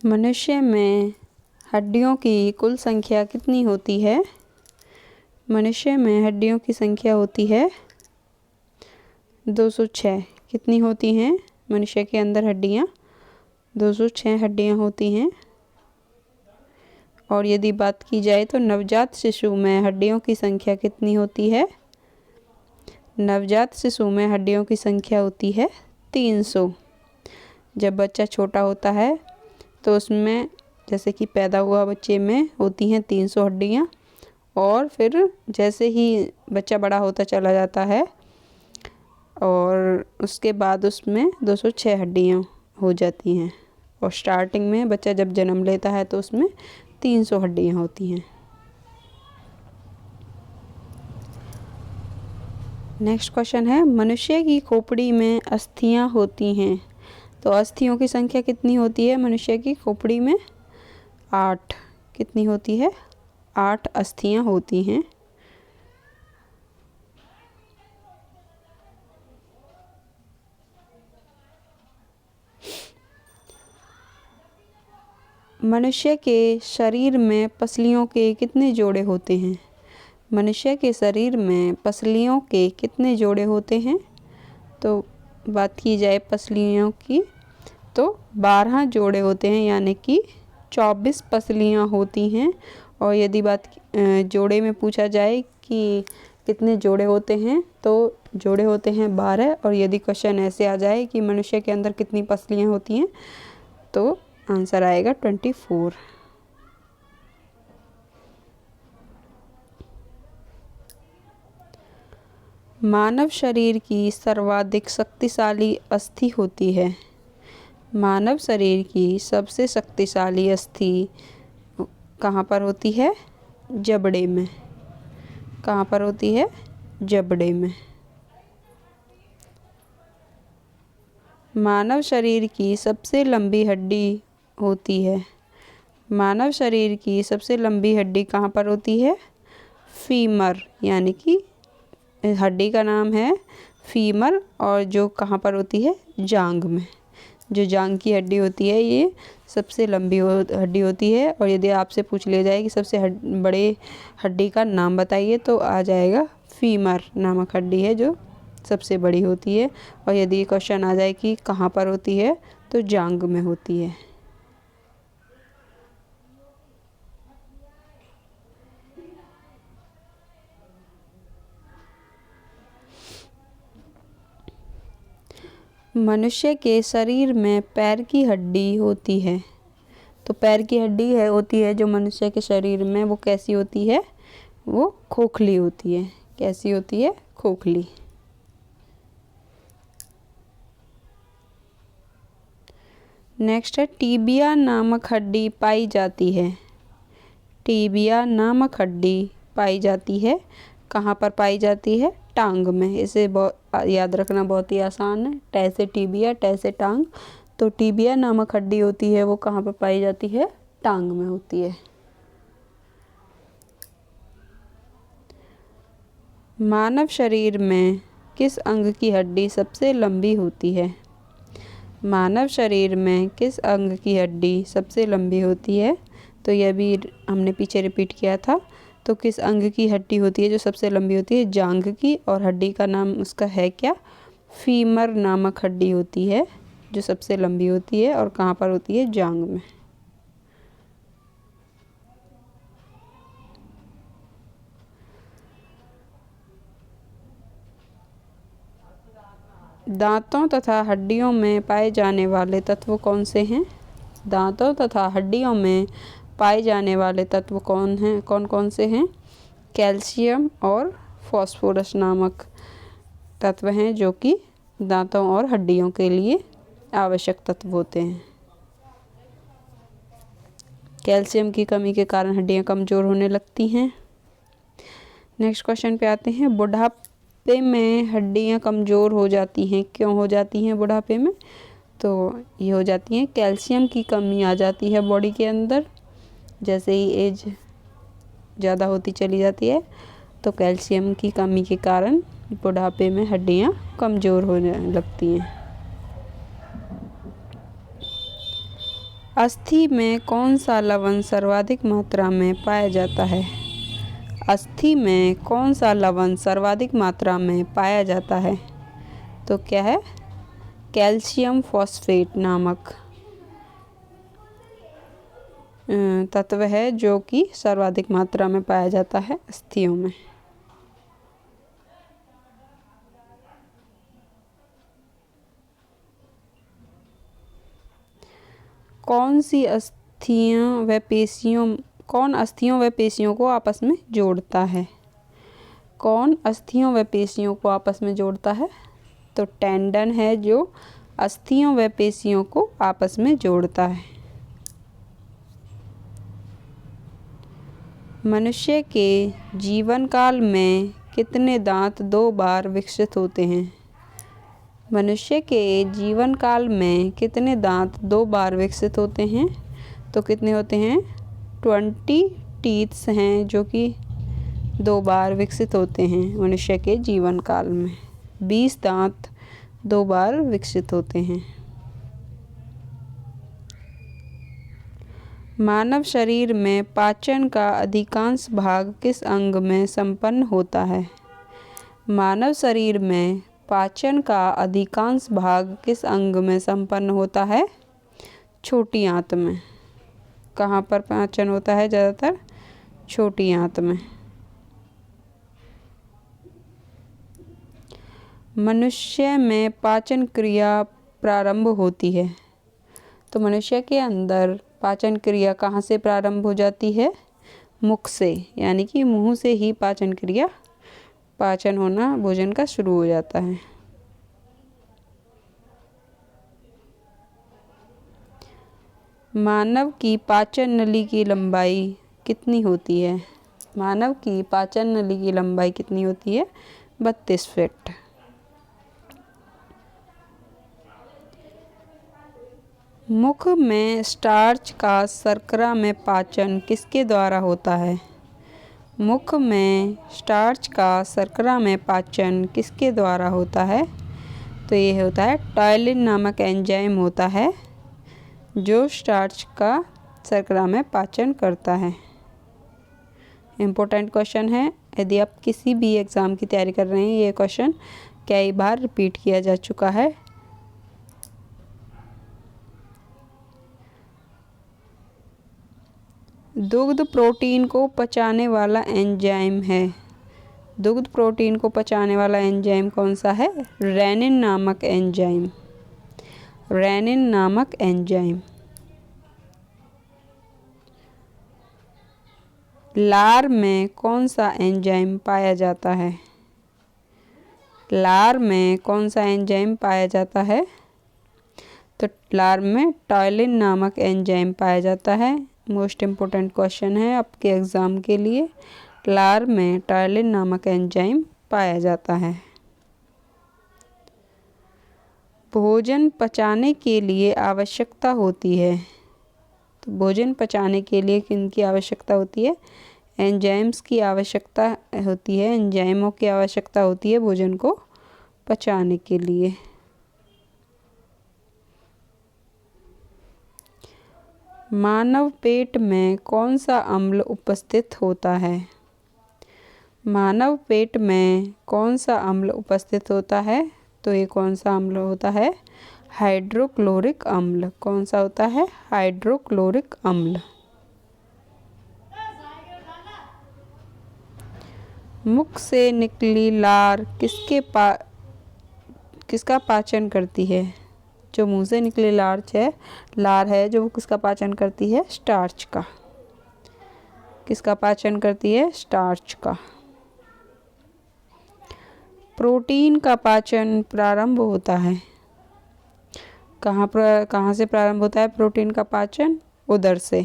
मनुष्य में हड्डियों की कुल संख्या कितनी होती है? मनुष्य में हड्डियों की संख्या होती है 206। कितनी होती हैं मनुष्य के अंदर हड्डियाँ? 206 हड्डियाँ होती हैं। और यदि बात की जाए तो नवजात शिशु में हड्डियों की संख्या कितनी होती है? नवजात शिशु में हड्डियों की संख्या होती है 300। जब बच्चा छोटा होता है तो उसमें जैसे कि पैदा हुआ बच्चे में होती हैं 300 हड्डियाँ, और फिर जैसे ही बच्चा बड़ा होता चला जाता है और उसके बाद उसमें 206 हड्डियाँ हो जाती हैं। और स्टार्टिंग में बच्चा जब जन्म लेता है तो उसमें 300 हड्डियाँ होती हैं। नेक्स्ट क्वेश्चन है, मनुष्य की खोपड़ी में अस्थियाँ होती हैं, तो अस्थियों की संख्या कितनी होती है मनुष्य की खोपड़ी में? 8। कितनी होती है? 8 अस्थियाँ होती हैं। मनुष्य के शरीर में पसलियों के कितने जोड़े होते हैं? मनुष्य के शरीर में पसलियों के कितने जोड़े होते हैं? तो बात की जाए पसलियों की तो 12 जोड़े होते हैं, यानी कि 24 पसलियाँ होती हैं। और यदि बात जोड़े में पूछा जाए कि कितने जोड़े होते हैं तो जोड़े होते हैं 12। और यदि क्वेश्चन ऐसे आ जाए कि मनुष्य के अंदर कितनी पसलियाँ होती हैं तो आंसर आएगा 24। मानव शरीर की सर्वाधिक शक्तिशाली अस्थि होती है। मानव शरीर की सबसे शक्तिशाली अस्थि कहाँ पर होती है? जबड़े में। कहाँ पर होती है? जबड़े में। मानव शरीर की सबसे लंबी हड्डी होती है। मानव शरीर की सबसे लंबी हड्डी कहाँ पर होती है? फीमर, यानी कि हड्डी का नाम है फीमर, और जो कहाँ पर होती है? जांघ में। जो जांघ की हड्डी होती है ये सबसे लंबी हड्डी होती है। और यदि आपसे पूछ लिया जाए कि सबसे बड़े हड्डी का नाम बताइए तो आ जाएगा फीमर नामक हड्डी है जो सबसे बड़ी होती है। और यदि क्वेश्चन आ जाए कि कहाँ पर होती है तो जांघ में होती है। मनुष्य के शरीर में पैर की हड्डी होती है, तो पैर की हड्डी होती है जो मनुष्य के शरीर में, वो कैसी होती है? वो खोखली होती है। कैसी होती है? खोखली। नेक्स्ट है, टीबिया नामक हड्डी पाई जाती है। टीबिया नामक हड्डी पाई जाती है कहाँ पर पाई जाती है? टांग में। इसे याद रखना बहुत ही आसान है। टे से टीबिया, टे से टांग। तो टीबिया नामक हड्डी होती है वो कहाँ पर पाई जाती है? टांग में होती है। मानव शरीर में किस अंग की हड्डी सबसे लंबी होती है? मानव शरीर में किस अंग की हड्डी सबसे लंबी होती है? तो यह भी हमने पीछे रिपीट किया था। तो किस अंग की हड्डी होती है जो सबसे लंबी होती है? जांघ की। और हड्डी का नाम उसका है क्या? फीमर नामक हड्डी होती है जो सबसे लंबी होती है। और कहाँ पर होती है? जांघ में। दांतों तथा हड्डियों में पाए जाने वाले तत्व कौन से हैं? दांतों तथा हड्डियों में पाए जाने वाले तत्व कौन कौन से हैं? कैल्शियम और फास्फोरस नामक तत्व हैं जो कि दांतों और हड्डियों के लिए आवश्यक तत्व होते हैं। कैल्शियम की कमी के कारण हड्डियां कमज़ोर होने लगती हैं। नेक्स्ट क्वेश्चन पे आते हैं, बुढ़ापे में हड्डियां कमज़ोर हो जाती हैं। क्यों हो जाती हैं बुढ़ापे में? तो ये हो जाती हैं, कैल्शियम की कमी आ जाती है बॉडी के अंदर। जैसे ही एज ज़्यादा होती चली जाती है तो कैल्शियम की कमी के कारण बुढ़ापे में हड्डियां कमज़ोर होने लगती हैं। अस्थि में कौन सा लवण सर्वाधिक मात्रा में पाया जाता है? अस्थि में कौन सा लवण सर्वाधिक मात्रा में पाया जाता है? तो क्या है? कैल्शियम फॉस्फेट नामक तत्व है जो कि सर्वाधिक मात्रा में पाया जाता है अस्थियों में। कौन अस्थियों व पेशियों को आपस में जोड़ता है? कौन अस्थियों व पेशियों को आपस में जोड़ता है? तो टेंडन है जो अस्थियों व पेशियों को आपस में जोड़ता है। मनुष्य के जीवन काल में कितने दांत 2 बार विकसित होते हैं? मनुष्य के जीवन काल में कितने दांत 2 बार विकसित होते हैं? तो कितने होते हैं? 20 टीथ्स हैं जो कि 2 बार विकसित होते हैं मनुष्य के जीवन काल में। 20 दांत 2 बार विकसित होते हैं। मानव शरीर में पाचन का अधिकांश भाग किस अंग में संपन्न होता है? मानव शरीर में पाचन का अधिकांश भाग किस अंग में संपन्न होता है? छोटी आंत में। कहाँ पर पाचन होता है ज़्यादातर? छोटी आंत में। मनुष्य में पाचन क्रिया प्रारंभ होती है। तो मनुष्य के अंदर पाचन क्रिया कहाँ से प्रारंभ हो जाती है? मुख से, यानी कि मुंह से ही पाचन क्रिया, पाचन होना भोजन का शुरू हो जाता है। मानव की पाचन नली की लंबाई कितनी होती है? मानव की पाचन नली की लंबाई कितनी होती है? 32 फीट। मुख में स्टार्च का शर्करा में पाचन किसके द्वारा होता है? मुख में स्टार्च का शर्करा में पाचन किसके द्वारा होता है? तो ये होता है टायलिन नामक एंजाइम होता है जो स्टार्च का शर्करा में पाचन करता है। इम्पोर्टेंट क्वेश्चन है, यदि आप किसी भी एग्ज़ाम की तैयारी कर रहे हैं ये क्वेश्चन कई बार रिपीट किया जा चुका है। दुग्ध प्रोटीन को पचाने वाला एंजाइम है। दुग्ध प्रोटीन को पचाने वाला एंजाइम कौन सा है? रेनिन नामक एंजाइम। रेनिन नामक एंजाइम। लार में कौन सा एंजाइम पाया जाता है? लार में कौन सा एंजाइम पाया जाता है? तो लार में टायलिन नामक एंजाइम पाया जाता है। मोस्ट इम्पोर्टेंट क्वेश्चन है आपके एग्ज़ाम के लिए। लार में टायलिन नामक एंजाइम पाया जाता है। भोजन पचाने के लिए आवश्यकता होती है। तो भोजन पचाने के लिए किनकी आवश्यकता होती है? एंजाइम्स की आवश्यकता होती है, एंजाइमों की आवश्यकता होती है भोजन को पचाने के लिए। मानव पेट में कौन सा अम्ल उपस्थित होता है? मानव पेट में कौन सा अम्ल उपस्थित होता है? तो ये कौन सा अम्ल होता है? हाइड्रोक्लोरिक अम्ल। कौन सा होता है? हाइड्रोक्लोरिक अम्ल। मुख से निकली लार किसका पाचन करती है? जो मुंह से निकली लार है जो वो किसका पाचन करती है? स्टार्च का। किसका पाचन करती है? स्टार्च का। प्रोटीन का पाचन प्रारंभ होता है कहाँ से प्रारंभ होता है? प्रोटीन का पाचन उदर से,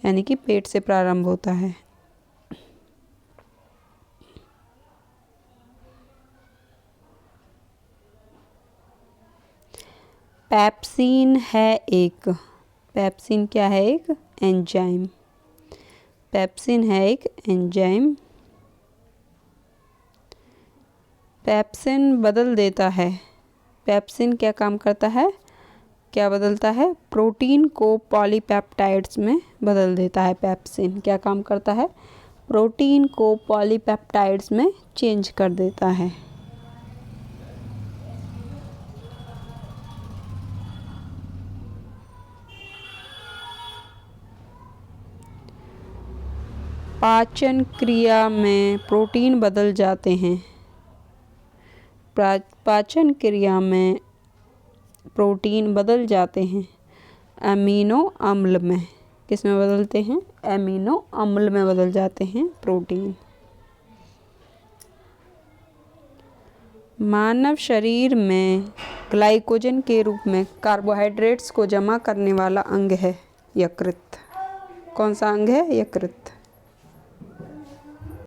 यानी कि पेट से प्रारंभ होता है। पेप्सिन क्या है? एक एंजाइम। पेप्सिन है एक एंजाइम। पेप्सिन बदल देता है। पेप्सिन क्या काम करता है? क्या बदलता है? प्रोटीन को पॉलीपेप्टाइड्स में बदल देता है। पेप्सिन क्या काम करता है? प्रोटीन को पॉलीपेप्टाइड्स में चेंज कर देता है। पाचन क्रिया में प्रोटीन बदल जाते हैं। पाचन क्रिया में प्रोटीन बदल जाते हैं अमीनो अम्ल में। किस में बदलते हैं? अमीनो अम्ल में बदल जाते हैं प्रोटीन। मानव शरीर में ग्लाइकोजन के रूप में कार्बोहाइड्रेट्स को जमा करने वाला अंग है यकृत। कौन सा अंग है? यकृत।